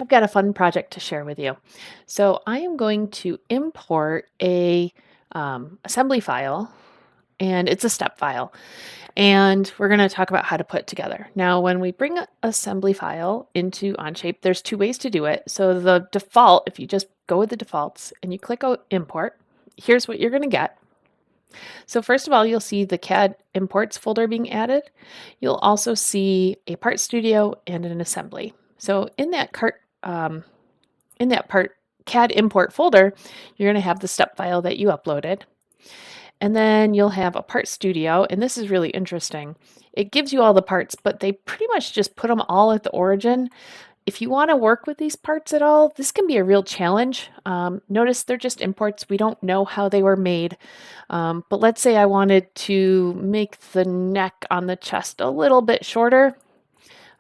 I've got a fun project to share with you. So I am going to import a assembly file, and it's a step file. And we're going to talk about how to put it together. Now, when we bring an assembly file into Onshape, there's two ways to do it. So the default, if you just go with the defaults and you click import, here's what you're going to get. So first of all, you'll see the CAD imports folder being added. You'll also see a part studio and an assembly. So in that part CAD import folder, you're going to have the step file that you uploaded. And then you'll have a part studio, and this is really interesting. It gives you all the parts, but they pretty much just put them all at the origin. If you want to work with these parts at all, this can be a real challenge. Notice they're just imports. We don't know how they were made. But let's say I wanted to make the neck on the chest a little bit shorter.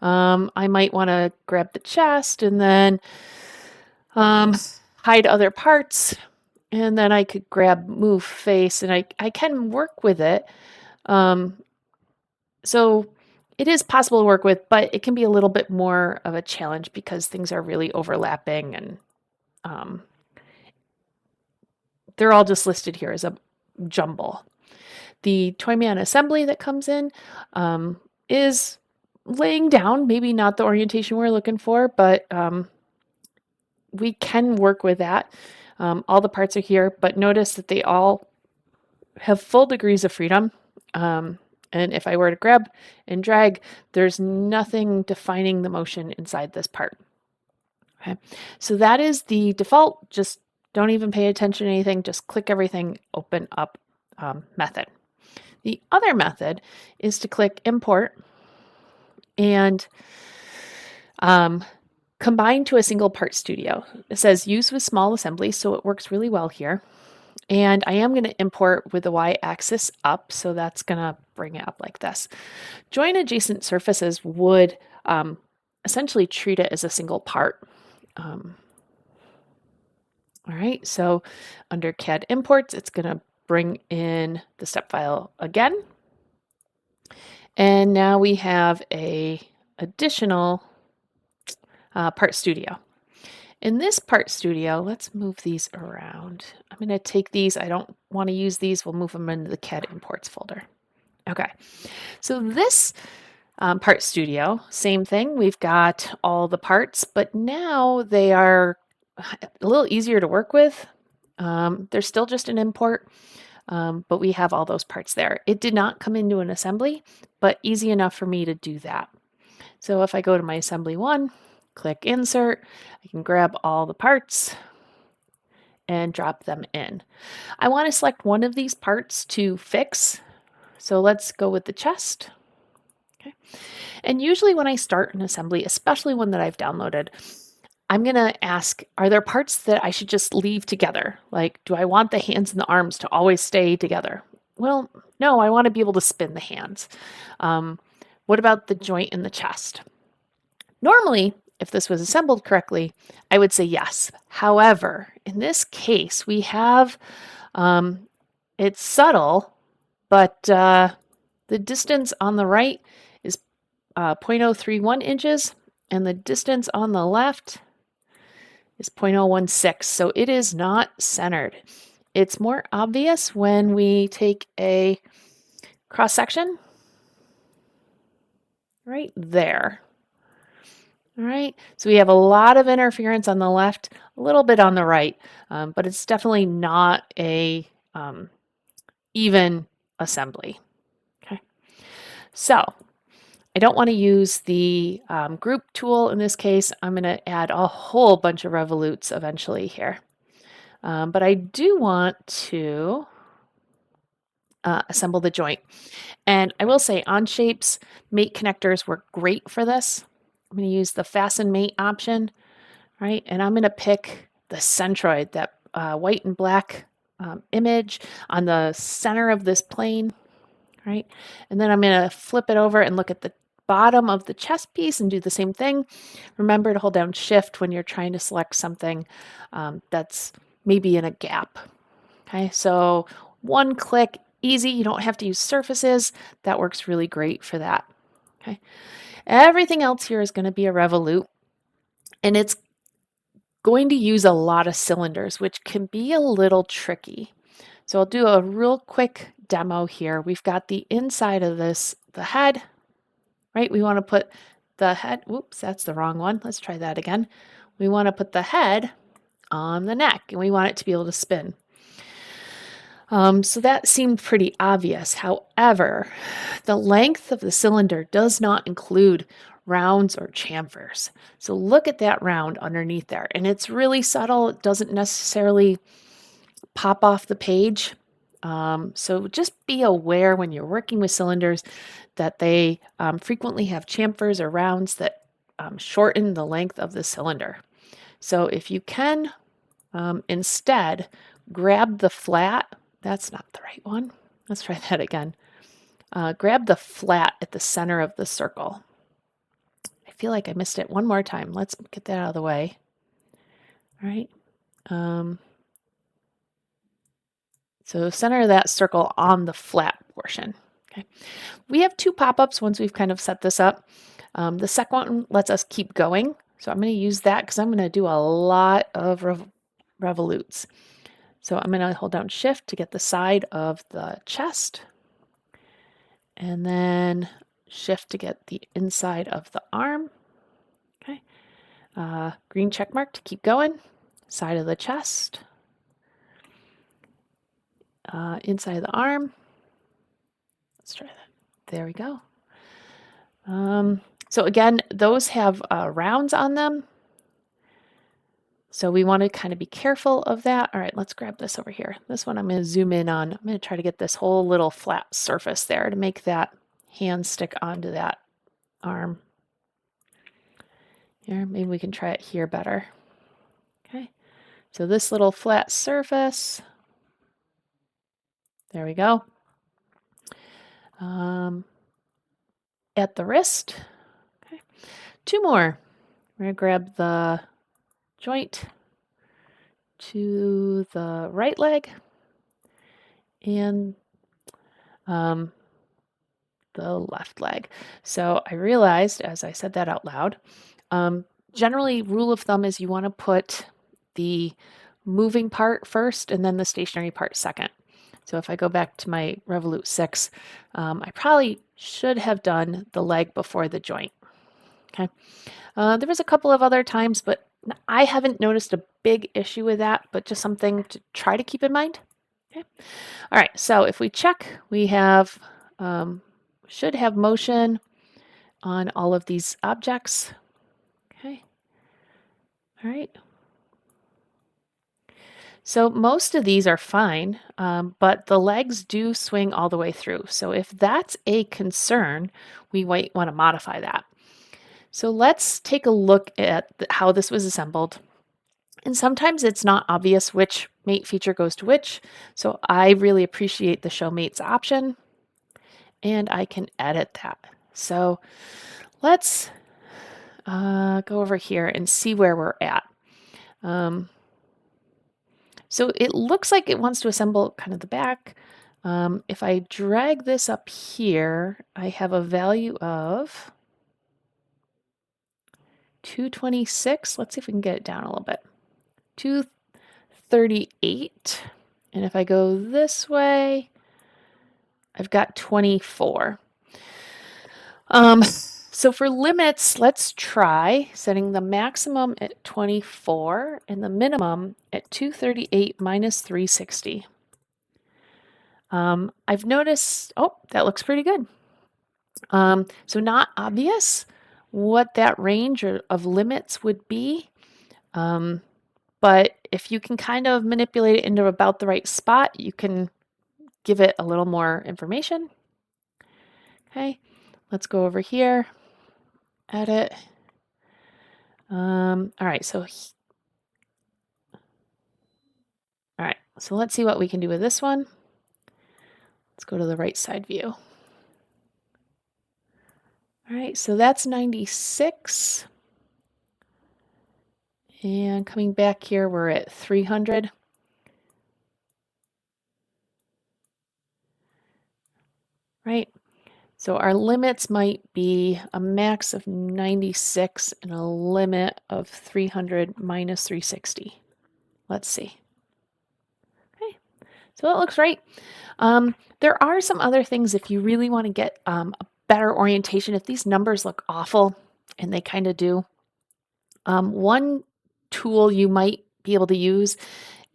I might want to grab the chest and then hide other parts, and then I could grab move face, and I can work with it. So it is possible to work with, but it can be a little bit more of a challenge because things are really overlapping, and they're all just listed here as a jumble. The Toyman assembly that comes in is laying down, maybe not the orientation we're looking for, but we can work with that. All the parts are here, but notice that they all have full degrees of freedom. And if I were to grab and drag, there's nothing defining the motion inside this part. Okay, so that is the default. Just don't even pay attention to anything. Just click everything, open up method. The other method is to click import and combine to a single part studio. It says use with small assemblies, so it works really well here. And I am going to import with the y-axis up, so that's going to bring it up like this. Join adjacent surfaces would essentially treat it as a single part. All right, so under CAD imports, it's going to bring in the step file again. And now we have a additional part studio. In this part studio, let's move these around. I'm going to take these. I don't want to use these. We'll move them into the CAD imports folder. Okay, so this part studio, same thing. We've got all the parts, but now they are a little easier to work with. They're still just an import, but we have all those parts there. It did not come into an assembly, but easy enough for me to do that. So if I go to my assembly one, click insert, I can grab all the parts and drop them in. I want to select one of these parts to fix. So let's go with the chest. Okay. And usually when I start an assembly, especially one that I've downloaded, I'm going to ask, are there parts that I should just leave together? Like, do I want the hands and the arms to always stay together? Well, no, I want to be able to spin the hands. What about the joint in the chest? Normally, if this was assembled correctly, I would say yes. However, in this case, we have, it's subtle, but the distance on the right is 0.031 inches, and the distance on the left is 0.016, so it is not centered. It's more obvious when we take a cross section right there. All right, so we have a lot of interference on the left, a little bit on the right, but it's definitely not a even assembly. Okay, so I don't want to use the group tool in this case. I'm going to add a whole bunch of revolutes eventually here, but I do want to assemble the joint. And I will say Onshape's mate connectors work great for this. I'm going to use the fasten mate option, right? And I'm going to pick the centroid, that white and black image on the center of this plane, right? And then I'm going to flip it over and look at the bottom of the chest piece and do the same thing. Remember to hold down Shift when you're trying to select something that's maybe in a gap. Okay, so one click, easy. You don't have to use surfaces. That works really great for that. Okay. Everything else here is going to be a revolute, and it's going to use a lot of cylinders, which can be a little tricky. So I'll do a real quick demo here. We've got the inside of this, the head, right? We want to put the head, whoops, that's the wrong one. Let's try that again. We want to put the head on the neck and we want it to be able to spin. So that seemed pretty obvious. However, the length of the cylinder does not include rounds or chamfers. So look at that round underneath there. And it's really subtle. It doesn't necessarily pop off the page. So just be aware when you're working with cylinders that they frequently have chamfers or rounds that shorten the length of the cylinder. So if you can instead grab the flat, that's not the right one. Let's try that again. Grab the flat at the center of the circle. I feel like I missed it one more time. Let's get that out of the way. All right. So center of that circle on the flat portion. Okay. We have two pop-ups once we've kind of set this up. The second one lets us keep going. So I'm going to use that because I'm going to do a lot of revolutes. So I'm going to hold down Shift to get the side of the chest. And then Shift to get the inside of the arm. Okay. Green check mark to keep going. Side of the chest. Inside of the arm. Let's try that. There we go. So again, those have rounds on them. So we want to kind of be careful of that. All right, let's grab this over here. This one I'm going to zoom in on. I'm going to try to get this whole little flat surface there to make that hand stick onto that arm. Here, maybe we can try it here better. Okay, so this little flat surface. There we go. At the wrist. Okay, two more. We're going to grab the joint to the right leg and the left leg. So I realized as I said that out loud, generally rule of thumb is you want to put the moving part first and then the stationary part second. So if I go back to my Revolute 6, I probably should have done the leg before the joint. Okay. There was a couple of other times, but I haven't noticed a big issue with that, but just something to try to keep in mind. Okay. All right. So if we check, we have should have motion on all of these objects. Okay. All right. So most of these are fine, but the legs do swing all the way through. So if that's a concern, we might want to modify that. So let's take a look at how this was assembled. And sometimes it's not obvious which mate feature goes to which. So I really appreciate the show mates option and I can edit that. So let's go over here and see where we're at. So it looks like it wants to assemble kind of the back. If I drag this up here, I have a value of 226. Let's see if we can get it down a little bit. 238. And if I go this way, I've got 24. So for limits, let's try setting the maximum at 24 and the minimum at 238 minus 360. I've noticed, oh, that looks pretty good. So not obvious what that range of limits would be. But if you can kind of manipulate it into about the right spot, you can give it a little more information. Okay, let's go over here, edit. All right, so let's see what we can do with this one. Let's go to the right side view. All right, so that's 96. And coming back here, we're at 300. Right. So our limits might be a max of 96 and a limit of 300 minus 360. Let's see. Okay, so that looks right. There are some other things if you really want to get a better orientation. If these numbers look awful, and they kind of do, one tool you might be able to use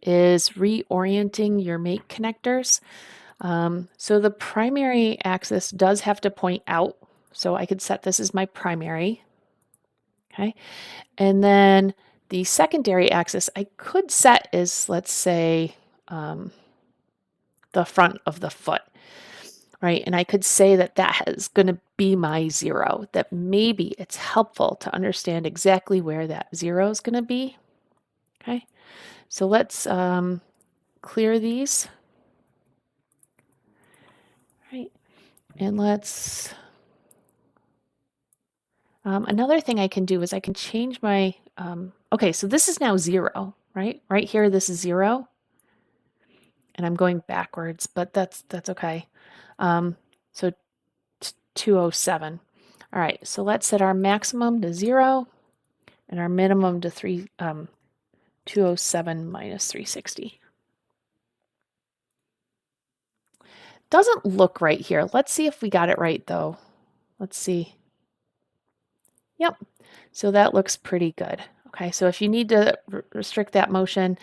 is reorienting your make connectors. So the primary axis does have to point out. So I could set this as my primary. Okay. And then the secondary axis I could set as, let's say, the front of the foot. Right. And I could say that that is going to be my 0, that maybe it's helpful to understand exactly where that 0 is going to be. Okay. So let's clear these. Right. And let's, another thing I can do is I can change my, okay, so this is now 0, right? Right here, this is 0. And I'm going backwards, but that's okay. So 207. All right, so let's set our maximum to 0 and our minimum to 207 minus 360. Doesn't look right here. Let's see if we got it right though. Let's see. Yep. So that looks pretty good. Okay, so if you need to restrict that motion,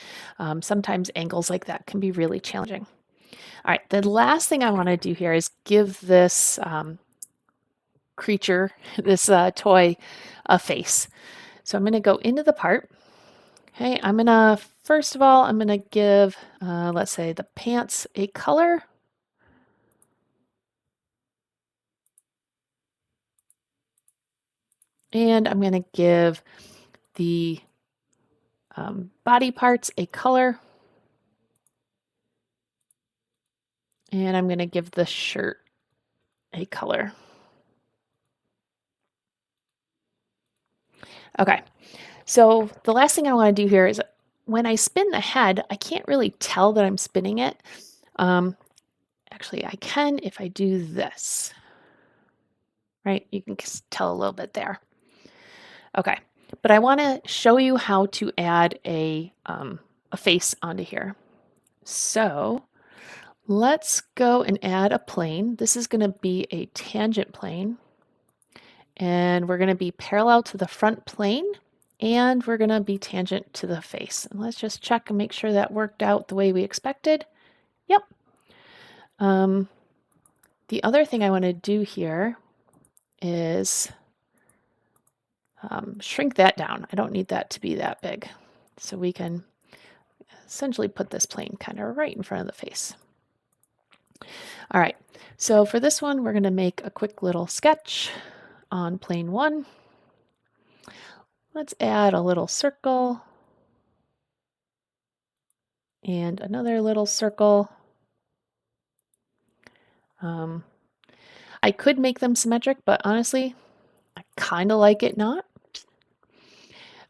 sometimes angles like that can be really challenging. All right, the last thing I want to do here is give this creature, this toy, a face. So I'm going to go into the part. Okay, I'm going to, first of all, I'm going to give, let's say, the pants a color. And I'm going to give the body parts a color. And I'm going to give the shirt a color. Okay, so the last thing I want to do here is when I spin the head, I can't really tell that I'm spinning it. Actually, I can if I do this. Right, you can tell a little bit there. Okay, but I want to show you how to add a face onto here. So let's go and add a plane. This is going to be a tangent plane. And we're going to be parallel to the front plane. And we're going to be tangent to the face. And let's just check and make sure that worked out the way we expected. Yep. The other thing I want to do here is shrink that down. I don't need that to be that big. So we can essentially put this plane kind of right in front of the face. All right, so for this one, we're going to make a quick little sketch on plane 1. Let's add a little circle and another little circle. I could make them symmetric, but honestly, I kind of like it not.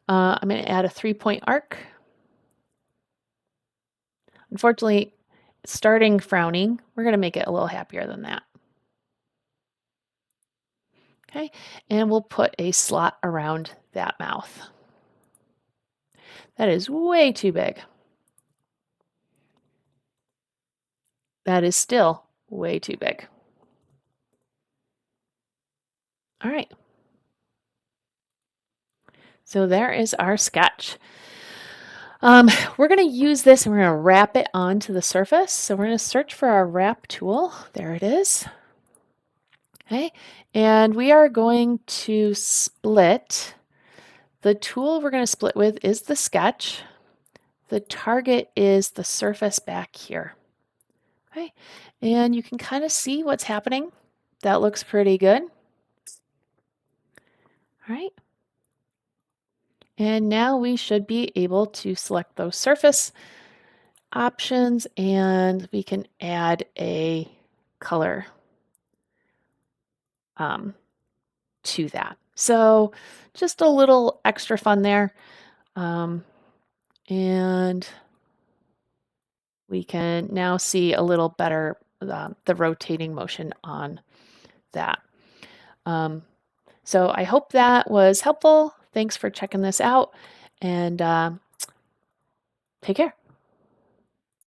I'm going to add a 3-point arc. Unfortunately, starting frowning, we're going to make it a little happier than that. Okay, and we'll put a slot around that mouth. That is way too big. That is still way too big. All right. So there is our sketch. We're going to use this and we're going to wrap it onto the surface. So we're going to search for our wrap tool. There it is. Okay, and we are going to split. The tool we're going to split with is the sketch. The target is the surface back here. Okay, and you can kind of see what's happening. That looks pretty good. All right. And now we should be able to select those surface options and we can add a color to that. So just a little extra fun there. And we can now see a little better the rotating motion on that. Um, so I hope that was helpful. Thanks for checking this out, and take care.